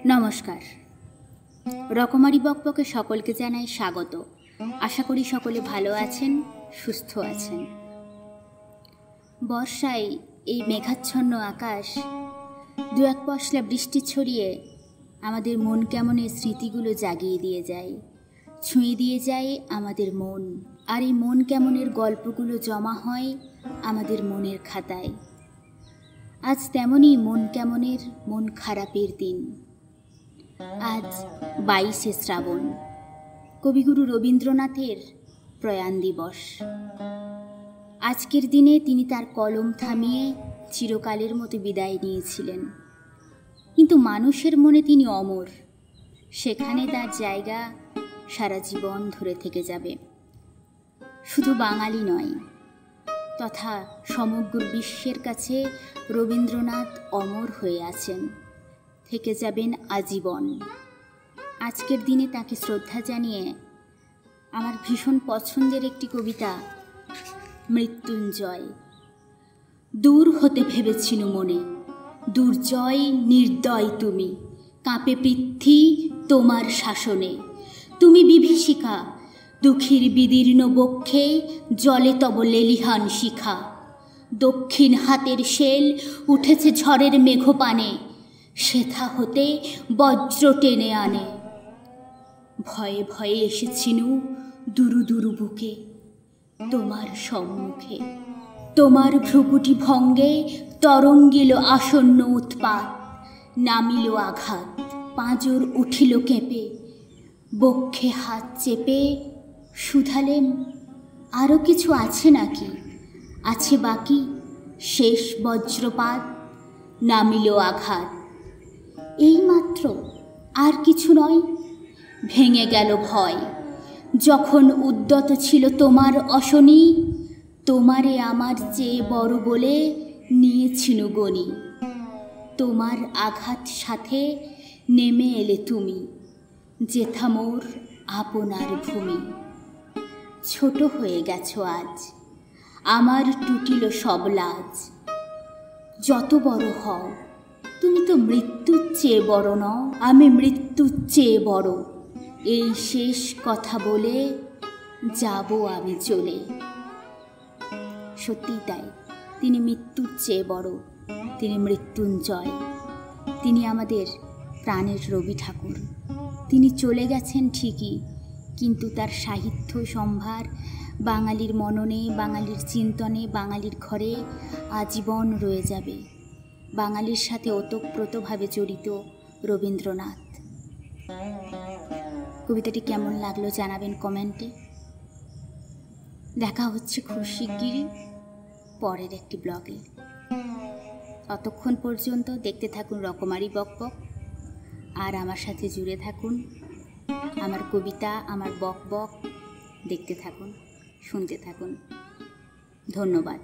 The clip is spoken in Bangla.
নমস্কার। রকমারি বকবকে সকলকে জানাই স্বাগত। আশা করি সকলে ভালো আছেন, সুস্থ আছেন। বর্ষায় এই মেঘাচ্ছন্ন আকাশ দু এক পশলা বৃষ্টি ছড়িয়ে আমাদের মন কেমনের স্মৃতিগুলো জাগিয়ে দিয়ে যায়, ছুঁয়ে দিয়ে যায় আমাদের মন। আর এই মন কেমনের গল্পগুলো জমা হয় আমাদের মনের খাতায়। আজ তেমনই মন কেমনের মন খারাপের দিন। আজ 22শে শ্রাবণ, কবিগুরু রবীন্দ্রনাথের প্রয়াণ দিবস। আজকের দিনে তিনি তার কলম থামিয়ে চিরকালের মতো বিদায় নিয়েছিলেন, কিন্তু মানুষের মনে তিনি অমর। সেখানে তার জায়গা সারা জীবন ধরে থেকে যাবে। শুধু বাঙালি নয়, তথা সমগ্র বিশ্বের কাছে রবীন্দ্রনাথ অমর হয়ে আছেন, থেকে যাবেন আজীবন। আজকের দিনে তাকে শ্রদ্ধা জানিয়ে আমার ভীষণ পছন্দের একটি কবিতা, মৃত্যুঞ্জয়। দূর হতে ভেবেছিনু মনে, দুর্জয় নির্দয় তুমি, কাঁপে পৃথ্বী তোমার শাসনে। তুমি বিভীষিকা, দুঃখীর বিদীর্ণ বক্ষে জলে তব লেলিহান শিখা। দক্ষিণ হাতের শেল উঠেছে ঝড়ের মেঘপানে, সেথা হতে বজ্র টেনে আনে। ভয়ে ভয়ে এসেছিনু দুরু দুরু বুকে তোমার সম্মুখে। তোমার ভ্রুকুটি ভঙ্গে তরঙ্গিল আসন্ন উৎপাত, নামিল আঘাত, পাঁজর উঠিল কেঁপে। বক্ষে হাত চেপে শুধালেম, আরও কিছু আছে নাকি? আছে বাকি শেষ বজ্রপাত, নামিল আঘাত। এইমাত্র, আর কিছু নয়। ভেঙে গেল ভয়, যখন উদ্যত ছিল তোমার অশনি। তোমারে আমার চেয়ে বড় বলে নিয়েছিনু গনি। তোমার আঘাত সাথে নেমে এলে তুমি, যেথা মোর আপনার ভূমি। ছোট হয়ে গেছ আজ, আমার টুটিল সব লাজ। যত বড় হও, তুমি তো মৃত্যুর চেয়ে বড় নও। আমি মৃত্যুর চেয়ে বড়, এই শেষ কথা বলে যাব আমি চলে। সত্যিই তাই, তিনি মৃত্যুর চেয়ে বড়, তিনি মৃত্যুঞ্জয়। তিনি আমাদের প্রাণের রবি ঠাকুর। তিনি চলে গেছেন ঠিকই, কিন্তু তার সাহিত্য সম্ভার বাঙালির মননে, বাঙালির চিন্তনে, বাঙালির ঘরে আজীবন রয়ে যাবে। বাঙালির সাথে ওতপ্রোতভাবে জড়িত রবীন্দ্রনাথ। কবিতাটি কেমন লাগলো জানাবেন কমেন্টে। দেখা হচ্ছে খুব শিগগিরই পরের একটি ব্লগে। ততক্ষণ পর্যন্ত দেখতে থাকুন রকমারি বকবক, আর আমার সাথে জুড়ে থাকুন। আমার কবিতা, আমার বকবক দেখতে থাকুন, শুনতে থাকুন। ধন্যবাদ।